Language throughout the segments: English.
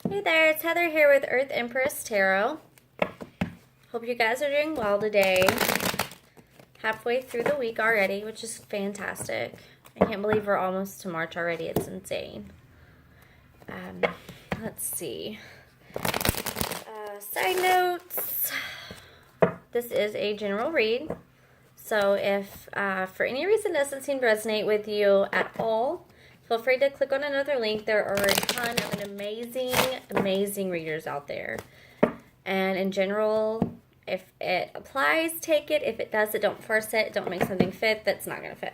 Hey there, it's Heather here with Earth Empress Tarot. Hope you guys are doing well today. Halfway through the week already, which is fantastic. I can't believe we're almost to March already. It's insane. Let's see. Side notes. This is a general read. So if for any reason it doesn't seem to resonate with you at all, feel free to click on another link. There are a ton of amazing readers out there. And in general, if it applies, take it. If it doesn't, don't force it. Don't make something fit that's not going to fit.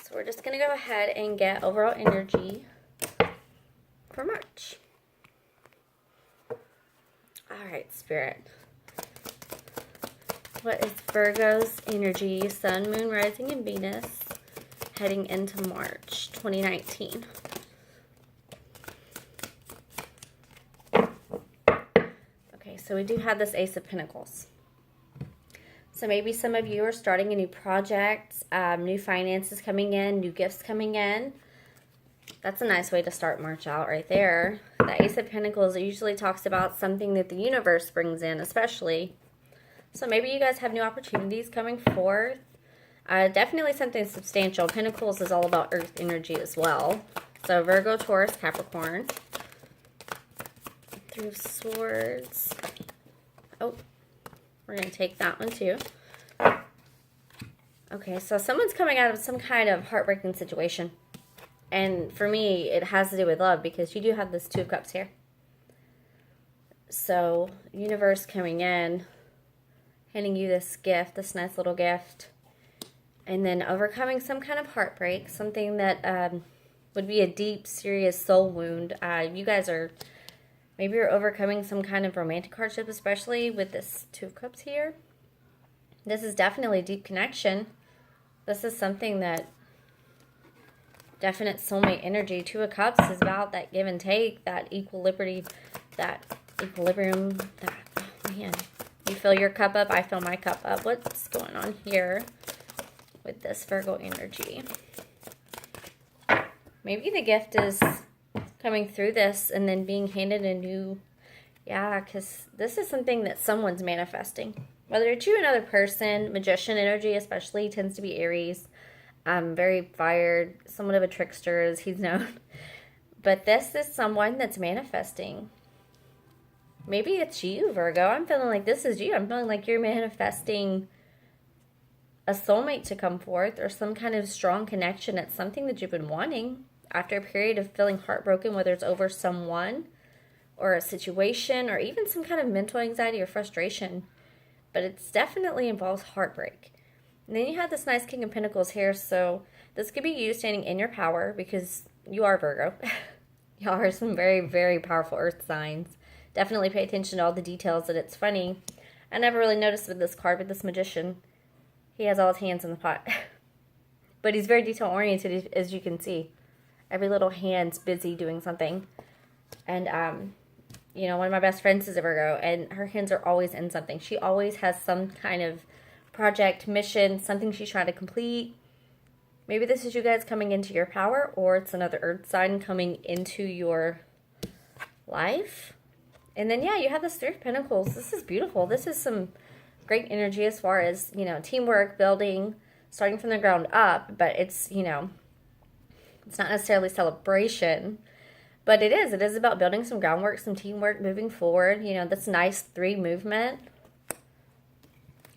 So we're just going to go ahead and get overall energy for March. All right, Spirit. What is Virgo's energy, Sun, Moon, Rising, and Venus heading into March 2019? Okay, so we do have this Ace of Pentacles. So maybe some of you are starting a new project, new finances coming in, new gifts coming in. That's a nice way to start March out right there. The Ace of Pentacles usually talks about something that the universe brings in, especially. So maybe you guys have new opportunities coming forth. Definitely something substantial. Pentacles is all about earth energy as well. So Virgo, Taurus, Capricorn. Three of Swords. Oh, we're going to take that one too. Okay, so someone's coming out of some kind of heartbreaking situation. And for me, it has to do with love because you do have this Two of Cups here. So, universe coming in, handing you this gift, this nice little gift. And then overcoming some kind of heartbreak, something that would be a deep, serious soul wound. You guys are, maybe you're overcoming some kind of romantic hardship, especially with this Two of Cups here. This is definitely a deep connection. This is something that definite soulmate energy. Two of Cups is about that give and take, that equilibrium, that, oh man. You fill your cup up, I fill my cup up. What's going on here with this Virgo energy? Maybe the gift is coming through this and then being handed a new, yeah, because this is something that someone's manifesting. Whether it's you or another person, magician energy especially tends to be Aries. Very fired, somewhat of a trickster as he's known. But this is someone that's manifesting. Maybe it's you, Virgo. I'm feeling like this is you. I'm feeling like you're manifesting a soulmate to come forth or some kind of strong connection. It's something that you've been wanting after a period of feeling heartbroken, whether it's over someone or a situation or even some kind of mental anxiety or frustration. But it's definitely involves heartbreak. And then you have this nice King of Pentacles here. So this could be you standing in your power because you are Virgo. Y'all are some very powerful earth signs. Definitely pay attention to all the details. And it's funny, I never really noticed with this card, with this magician, he has all his hands in the pot. But he's very detail-oriented, as you can see. Every little hand's busy doing something. And, you know, one of my best friends is a Virgo, and her hands are always in something. She always has some kind of project, mission, something she's trying to complete. Maybe this is you guys coming into your power, or it's another earth sign coming into your life. And then, yeah, you have this Three of Pentacles. This is beautiful. This is some great energy as far as, you know, teamwork, building, starting from the ground up. But it's, you know, it's not necessarily celebration. But it is. It is about building some groundwork, some teamwork, moving forward. You know, this nice three movement.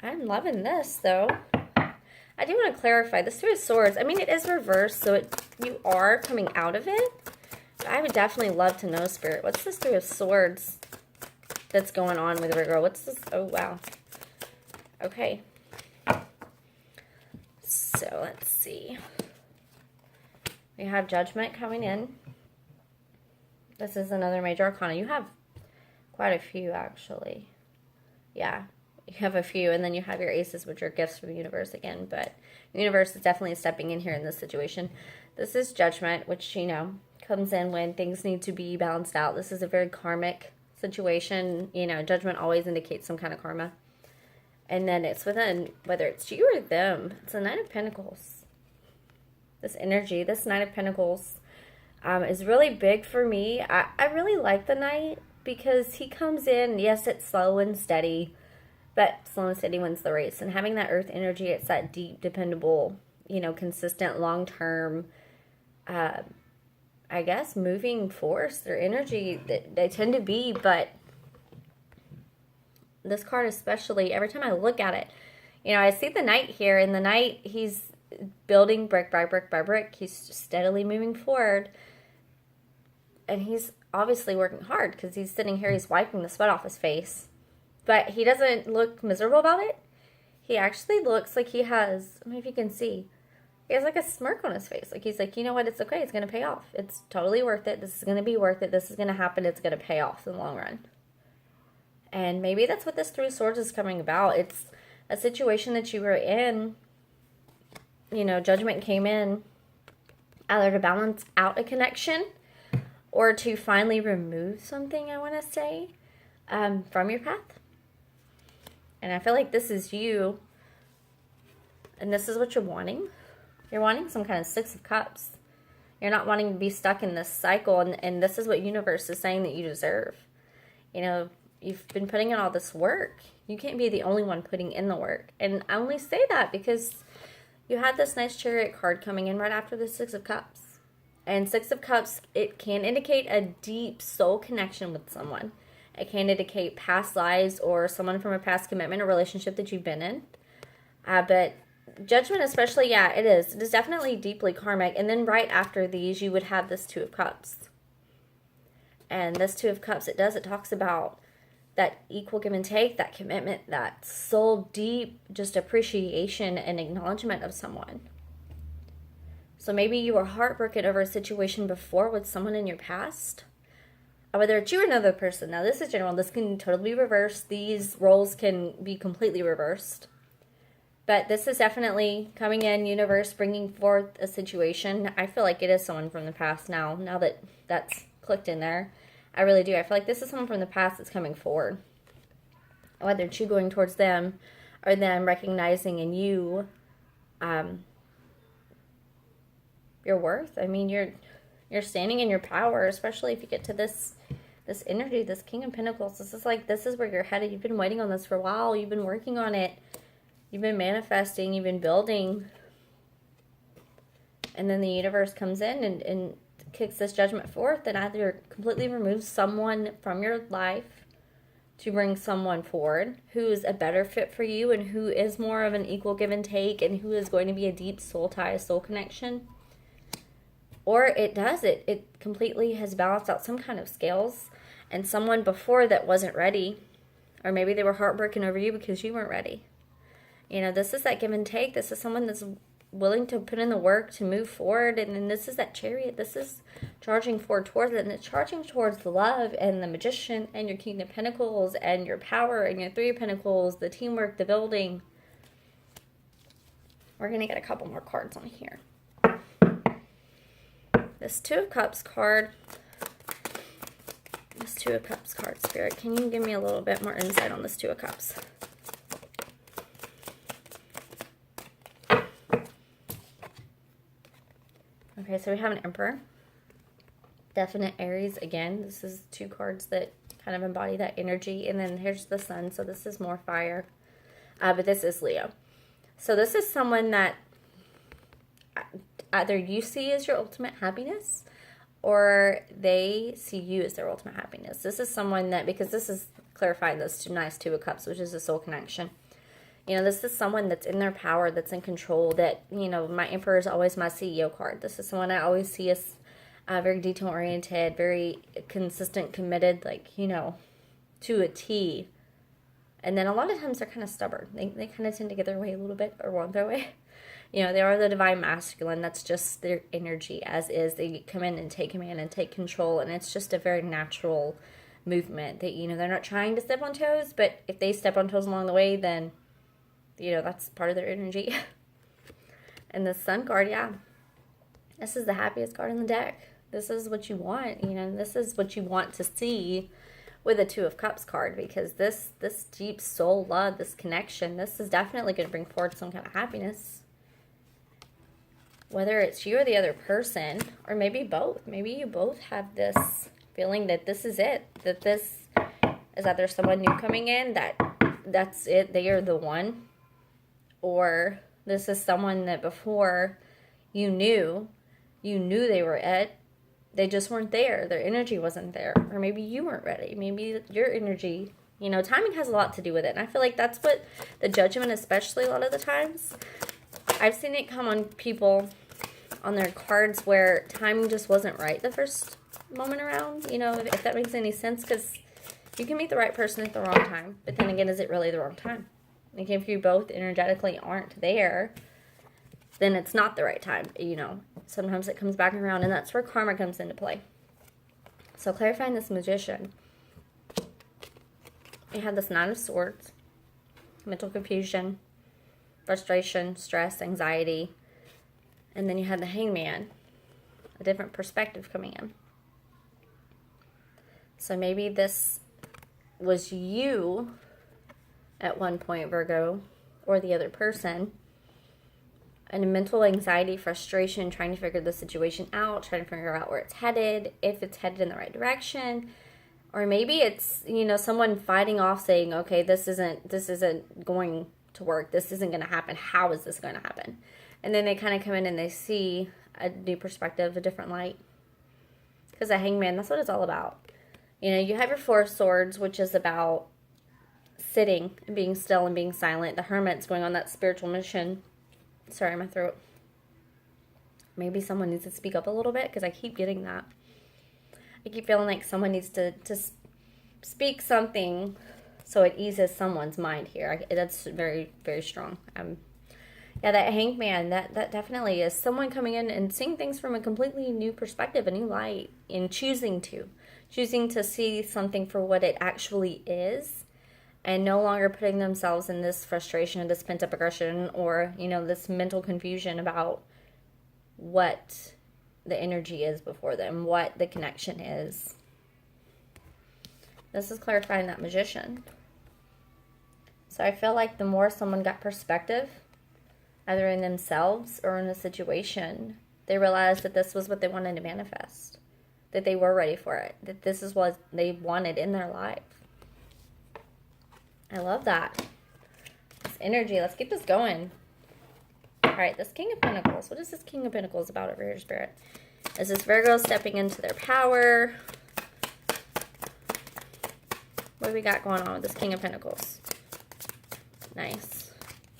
I'm loving this, though. I do want to clarify. This Three of Swords, I mean, it is reversed, so you are coming out of it. I would definitely love to know, Spirit. What's this Three of Swords that's going on with Virgo? What's this? Oh, wow. Okay. So, let's see. We have Judgment coming in. This is another major arcana. You have quite a few, actually. Yeah. You have a few, and then you have your aces, which are gifts from the universe again. But the universe is definitely stepping in here in this situation. This is Judgment, which, you know, comes in when things need to be balanced out. This is a very karmic situation. You know, Judgment always indicates some kind of karma. And then it's within, whether it's you or them. It's a Knight of Pentacles. This energy, this Knight of Pentacles, is really big for me. I really like the Knight because he comes in, yes, it's slow and steady, but slow and steady wins the race. And having that earth energy, it's that deep, dependable, consistent, long-term, I guess, moving force. Their energy, they tend to be, but this card especially, every time I look at it, I see the Knight here, and the Knight, he's building brick by brick by brick. He's steadily moving forward, and he's obviously working hard because he's sitting here, he's wiping the sweat off his face, but he doesn't look miserable about it. He actually looks like he has, I don't know if you can see, he has like a smirk on his face. Like he's like, you know what, it's okay, it's going to pay off. It's totally worth it. This is going to be worth it. This is going to happen. It's going to pay off in the long run. And maybe that's what this Three of Swords is coming about. It's a situation that you were in, Judgment came in either to balance out a connection or to finally remove something, I want to say, from your path. And I feel like this is you, and this is what you're wanting. You're wanting some kind of Six of Cups. You're not wanting to be stuck in this cycle, and this is what universe is saying that you deserve. You've been putting in all this work. You can't be the only one putting in the work. And I only say that because you had this nice Chariot card coming in right after the Six of Cups. And Six of Cups, it can indicate a deep soul connection with someone. It can indicate past lives or someone from a past commitment or relationship that you've been in. But Judgment especially, yeah, it is. It is definitely deeply karmic. And then right after these, you would have this Two of Cups. And this Two of Cups, it talks about that equal give and take, that commitment, that soul deep just appreciation and acknowledgement of someone. So maybe you were heartbroken over a situation before with someone in your past, or whether it's you or another person. Now this is general. This can totally be reversed. These roles can be completely reversed. But this is definitely coming in, universe, bringing forth a situation. I feel like it is someone from the past now that that's clicked in there. I really do. I feel like this is someone from the past that's coming forward. Whether it's you going towards them or them recognizing in you your worth. I mean, you're standing in your power, especially if you get to this energy, this King of Pentacles. This is where you're headed. You've been waiting on this for a while. You've been working on it. You've been manifesting. You've been building. And then the universe comes in and kicks this judgment forth and either completely removes someone from your life to bring someone forward who is a better fit for you and who is more of an equal give and take and who is going to be a deep soul tie, a soul connection. Or it completely has balanced out some kind of scales, and someone before that wasn't ready, or maybe they were heartbroken over you because you weren't ready. This is that give and take. This is someone that's willing to put in the work to move forward, and then this is that Chariot. This is charging forward towards it, and it's charging towards the love and the Magician and your King of Pentacles and your power and your Three of Pentacles, the teamwork, the building. We're going to get a couple more cards on here. This Two of Cups card, Spirit, can you give me a little bit more insight on this Two of Cups? Okay, so we have an Emperor. Definite Aries again. This is two cards that kind of embody that energy. And then here's the Sun, so this is more fire. But this is Leo. So this is someone that either you see as your ultimate happiness or they see you as their ultimate happiness. This is someone that, because this is clarifying those two nice Two of Cups, which is a soul connection. This is someone that's in their power, that's in control, that, my Emperor is always my CEO card. This is someone I always see as very detail-oriented, very consistent, committed, to a T. And then a lot of times they're kind of stubborn. They kind of tend to get their way a little bit or want their way. They are the divine masculine. That's just their energy as is. They come in and take command and take control, and it's just a very natural movement. That they're not trying to step on toes, but if they step on toes along the way, then that's part of their energy. And the Sun card, yeah, this is the happiest card in the deck. This is what you want. This is what you want to see with a Two of Cups card, because this deep soul love, this connection, this is definitely going to bring forward some kind of happiness. whether it's you or the other person, or maybe both. Maybe you both have this feeling that this is it. That this is that there's someone new coming in, that's it. They are the one. Or this is someone that before you knew they were it. They just weren't there. Their energy wasn't there. Or maybe you weren't ready. Maybe your energy, timing has a lot to do with it. And I feel like that's what the Judgment, especially a lot of the times, I've seen it come on people on their cards where timing just wasn't right the first moment around. If that makes any sense, because you can meet the right person at the wrong time. But then again, is it really the wrong time? Like if you both energetically aren't there, then it's not the right time. Sometimes it comes back around, and that's where karma comes into play. So clarifying this Magician, you have this Nine of Swords, mental confusion, frustration, stress, anxiety, and then you have the Hangman, a different perspective coming in. So maybe this was you at one point, Virgo, or the other person, and a mental anxiety, frustration, trying to figure the situation out, trying to figure out where it's headed, if it's headed in the right direction. Or maybe it's, someone fighting off saying, okay, this isn't going to work. This isn't going to happen. How is this going to happen? And then they kind of come in and they see a new perspective, a different light. Because a Hangman, that's what it's all about. You have your Four of Swords, which is about sitting and being still and being silent. The Hermit's going on that spiritual mission. Sorry, my throat. Maybe someone needs to speak up a little bit, because I keep getting that. I keep feeling like someone needs to speak something so it eases someone's mind here. That's very, very strong. Yeah, that Hangman, that definitely is someone coming in and seeing things from a completely new perspective, a new light, and choosing to see something for what it actually is, and no longer putting themselves in this frustration, this pent-up aggression, or, this mental confusion about what the energy is before them, what the connection is. This is clarifying that Magician. So I feel like the more someone got perspective, either in themselves or in a situation, they realized that this was what they wanted to manifest, that they were ready for it, that this is what they wanted in their life. I love that. This energy. Let's keep this going. All right, this King of Pentacles. What is this King of Pentacles about over here, Spirit? Is this Virgo stepping into their power? What do we got going on with this King of Pentacles? Nice.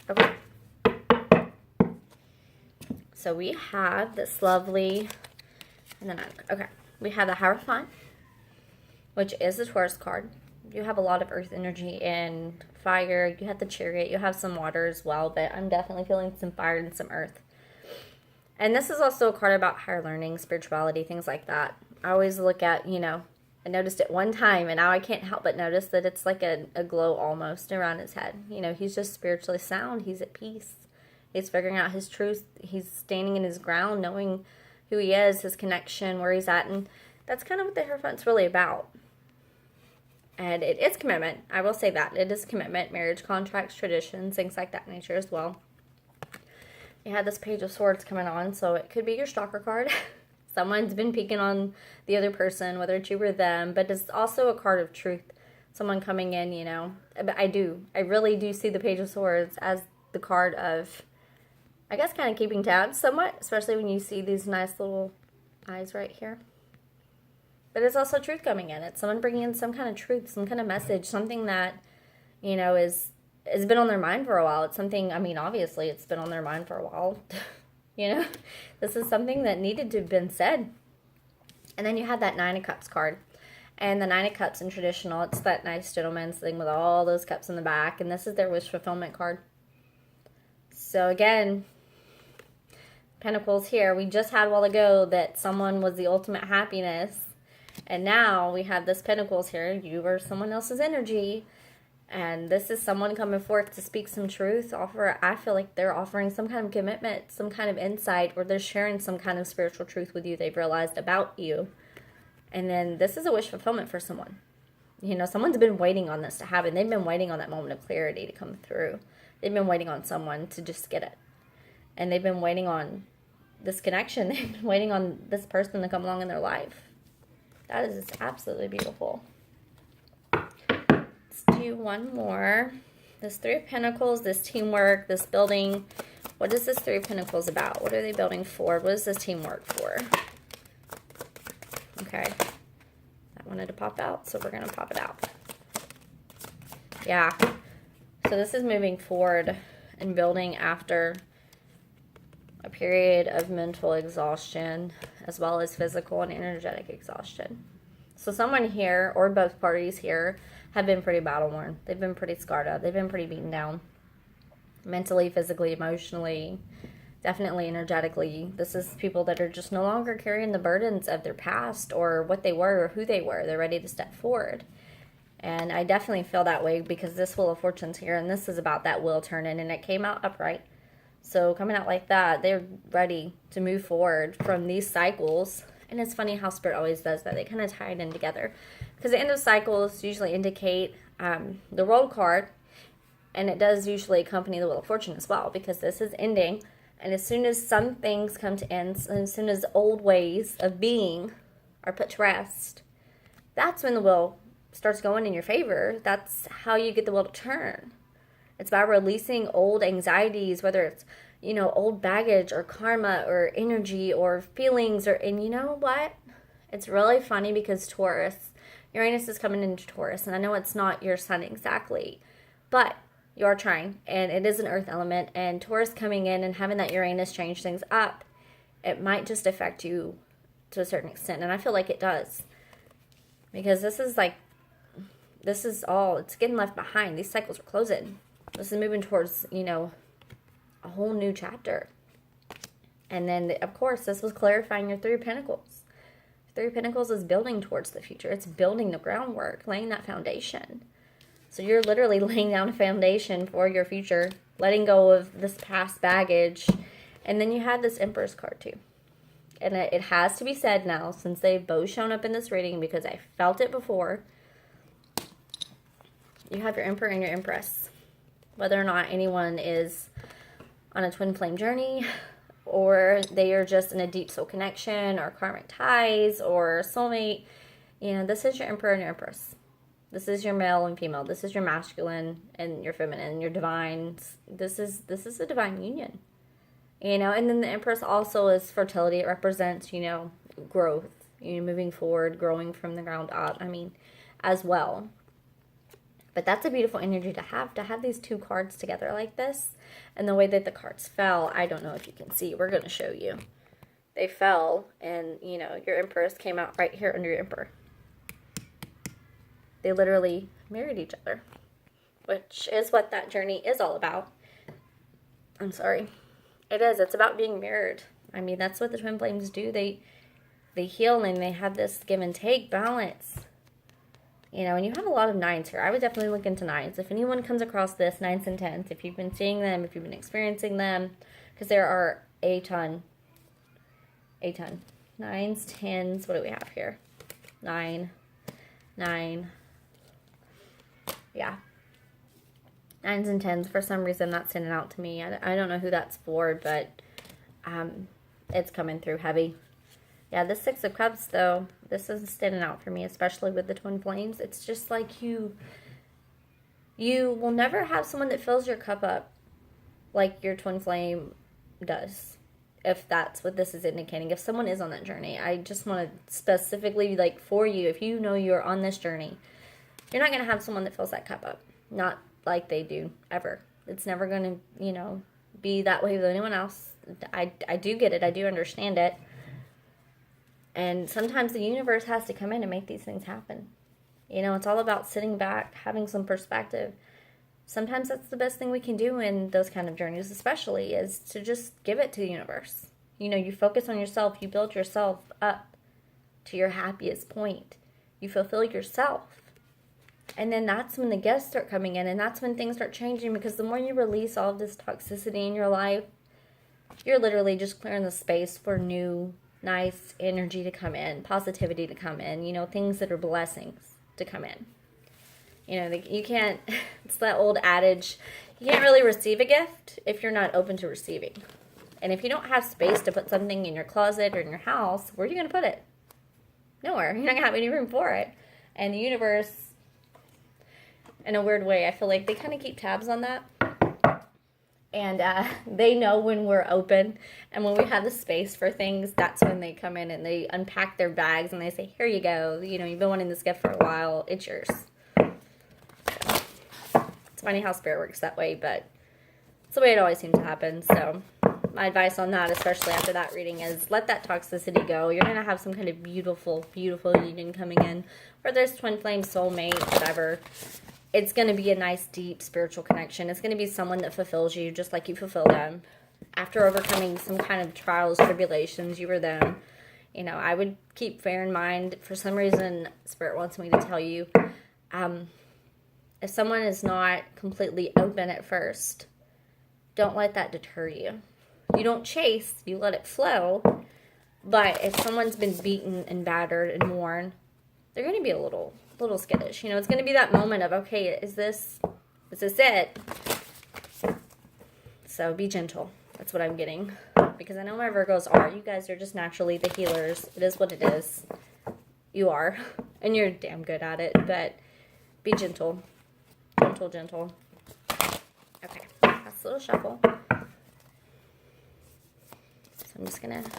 Okay. So we have this lovely, and then okay, we have the Hierophant, which is the Taurus card. You have a lot of earth energy and fire. You have the Chariot. You have some water as well, but I'm definitely feeling some fire and some earth. And this is also a card about higher learning, spirituality, things like that. I always look at, I noticed it one time, and now I can't help but notice that it's like a glow almost around his head. He's just spiritually sound. He's at peace. He's figuring out his truth. He's standing in his ground, knowing who he is, his connection, where he's at. And that's kind of what the Hierophant's really about. And it is commitment. I will say that. It is commitment, marriage contracts, traditions, things like that nature as well. You had this Page of Swords coming on, so it could be your stalker card. Someone's been peeking on the other person, whether it's you or them, but it's also a card of truth. Someone coming in, But I really do see the Page of Swords as the card of, I guess, kind of keeping tabs somewhat, especially when you see these nice little eyes right here. But it's also truth coming in. It's someone bringing in some kind of truth, some kind of message, something that, has been on their mind for a while. It's something, obviously it's been on their mind for a while. This is something that needed to have been said. And then you have that Nine of Cups card. And the Nine of Cups in traditional, it's that nice gentleman's thing with all those cups in the back. And this is their wish fulfillment card. So again, Pentacles here. We just had a while ago that someone was the ultimate happiness. And now we have this Pentacles here. You are someone else's energy. And this is someone coming forth to speak some truth. I feel like they're offering some kind of commitment, some kind of insight, or they're sharing some kind of spiritual truth with you they've realized about you. And then this is a wish fulfillment for someone. Someone's been waiting on this to happen. They've been waiting on that moment of clarity to come through. They've been waiting on someone to just get it. And they've been waiting on this connection and waiting on this person to come along in their life. That is absolutely beautiful. Let's do one more. This Three of Pentacles, this teamwork, this building. What is this Three of Pentacles about? What are they building for? What is this teamwork for? Okay. That wanted to pop out, so we're going to pop it out. Yeah. So this is moving forward and building after a period of mental exhaustion as well as physical and energetic exhaustion. So someone here, or both parties here, have been pretty battle-worn. They've been pretty scarred up. They've been pretty beaten down. Mentally, physically, emotionally, definitely energetically. This is people that are just no longer carrying the burdens of their past or what they were or who they were. They're ready to step forward. And I definitely feel that way because this Wheel of Fortune's here, and this is about that wheel turning, and it came out upright. So coming out like that, they're ready to move forward from these cycles. And it's funny how Spirit always does that. They kind of tie it in together. Because the end of cycles usually indicate the World card, and it does usually accompany the Wheel of Fortune as well, because this is ending. And as soon as some things come to end, and as soon as old ways of being are put to rest, that's when the wheel starts going in your favor. That's how you get the wheel to turn. It's by releasing old anxieties, whether it's, you know, old baggage or karma or energy or feelings. And you know what? It's really funny because Taurus, Uranus is coming into Taurus, and I know it's not your sun exactly, but you are trying, and it is an earth element, and Taurus coming in and having that Uranus change things up, it might just affect you to a certain extent, and I feel like it does. Because this is all, it's getting left behind. These cycles are closing. This is moving towards, you know, a whole new chapter. And then, of course, this was clarifying your Three of Pentacles. Three of Pentacles is building towards the future. It's building the groundwork, laying that foundation. So you're literally laying down a foundation for your future, letting go of this past baggage. And then you had this Empress card too. And it has to be said now, since they've both shown up in this reading, because I felt it before. You have your Emperor and your Empress. Whether or not anyone is on a twin flame journey, or they are just in a deep soul connection, or karmic ties, or soulmate, you know, this is your Emperor and your Empress. This is your male and female. This is your masculine and your feminine, your divine. This is a divine union. You know, and then the Empress also is fertility. It represents, you know, growth, you know, moving forward, growing from the ground up, I mean, as well. But that's a beautiful energy to have these two cards together like this. And the way that the cards fell, I don't know if you can see. We're going to show you. They fell, and, you know, your Empress came out right here under your Emperor. They literally married each other, which is what that journey is all about. I'm sorry. It is. It's about being mirrored. I mean, that's what the twin flames do. They heal, and they have this give and take balance. You know, and you have a lot of nines here. I would definitely look into nines. If anyone comes across this, 9s and 10s, if you've been seeing them, if you've been experiencing them, because there are a ton. 9s, 10s, what do we have here? 9. Yeah. 9s and 10s, for some reason, that's standing out to me. I don't know who that's for, but it's coming through heavy. Yeah, this Six of Cups, though, this isn't standing out for me, especially with the twin flames. It's just like you will never have someone that fills your cup up like your twin flame does, if that's what this is indicating. If someone is on that journey, I just want to specifically, like, for you, if you know you're on this journey, you're not going to have someone that fills that cup up. Not like they do, ever. It's never going to, you know, be that way with anyone else. I do get it. I do understand it. And sometimes the universe has to come in and make these things happen. You know, it's all about sitting back, having some perspective. Sometimes that's the best thing we can do in those kind of journeys, especially, is to just give it to the universe. You know, you focus on yourself. You build yourself up to your happiest point. You fulfill yourself. And then that's when the guests start coming in, and that's when things start changing, because the more you release all of this toxicity in your life, you're literally just clearing the space for new, nice energy to come in, positivity to come in, you know, things that are blessings to come in. You know, you can't, it's that old adage, you can't really receive a gift if you're not open to receiving. And if you don't have space to put something in your closet or in your house, where are you going to put it? Nowhere. You're not going to have any room for it. And the universe, in a weird way, I feel like they kind of keep tabs on that. And they know when we're open and when we have the space for things, that's when they come in and they unpack their bags and they say, here you go. You know, you've been wanting this gift for a while. It's yours. So, it's funny how spirit works that way, but it's the way it always seems to happen. So my advice on that, especially after that reading, is let that toxicity go. You're going to have some kind of beautiful, beautiful union coming in. Whether it's twin flame, soulmate, whatever. It's going to be a nice, deep spiritual connection. It's going to be someone that fulfills you just like you fulfill them. After overcoming some kind of trials, tribulations, you were them. You know, I would keep fair in mind. For some reason, Spirit wants me to tell you, if someone is not completely open at first, don't let that deter you. You don't chase, you let it flow. But if someone's been beaten and battered and worn, they're going to be a little skittish. You know, it's going to be that moment of, okay, is this it? So be gentle. That's what I'm getting. Because I know my Virgos are. You guys are just naturally the healers. It is what it is. You are. And you're damn good at it. But be gentle. Gentle, gentle. Okay. That's a little shuffle. So I'm just going to...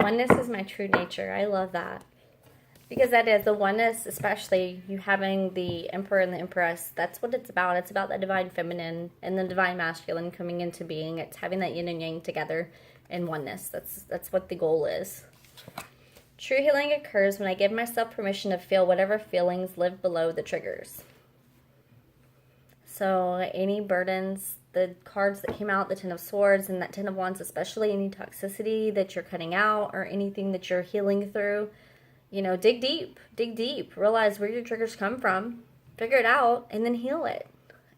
Oneness is my true nature. I love that. Because that is the oneness, especially you having the Emperor and the Empress. That's what it's about. It's about the divine feminine and the divine masculine coming into being. It's having that yin and yang together in oneness. That's what the goal is. True healing occurs when I give myself permission to feel whatever feelings live below the triggers. So any burdens, the cards that came out, the Ten of Swords and that Ten of Wands, especially any toxicity that you're cutting out or anything that you're healing through, you know, dig deep, realize where your triggers come from, figure it out, and then heal it.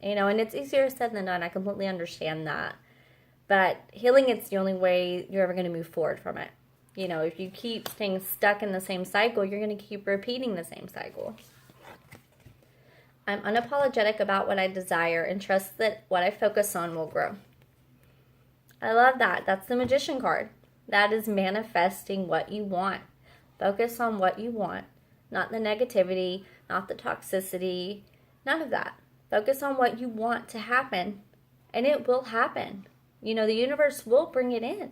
You know, and it's easier said than done. I completely understand that. But healing, it's the only way you're ever going to move forward from it. You know, if you keep staying stuck in the same cycle, you're going to keep repeating the same cycle. I'm unapologetic about what I desire and trust that what I focus on will grow. I love that. That's the Magician card. That is manifesting what you want. Focus on what you want. Not the negativity, not the toxicity, none of that. Focus on what you want to happen, and it will happen. You know, the universe will bring it in.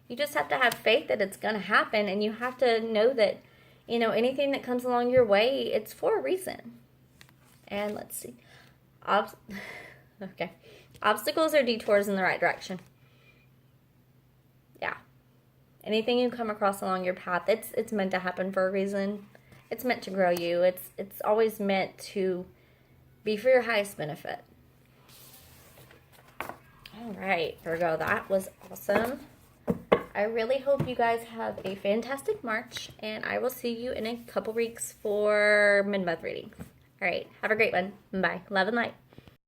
You just have to have faith that it's going to happen, and you have to know that, you know, anything that comes along your way, it's for a reason. And let's see. Okay. Obstacles or detours in the right direction. Yeah. Anything you come across along your path, it's meant to happen for a reason. It's meant to grow you. It's always meant to be for your highest benefit. All right, Virgo, that was awesome. I really hope you guys have a fantastic March, and I will see you in a couple weeks for mid-month readings. All right, have a great one. Bye. Love and light.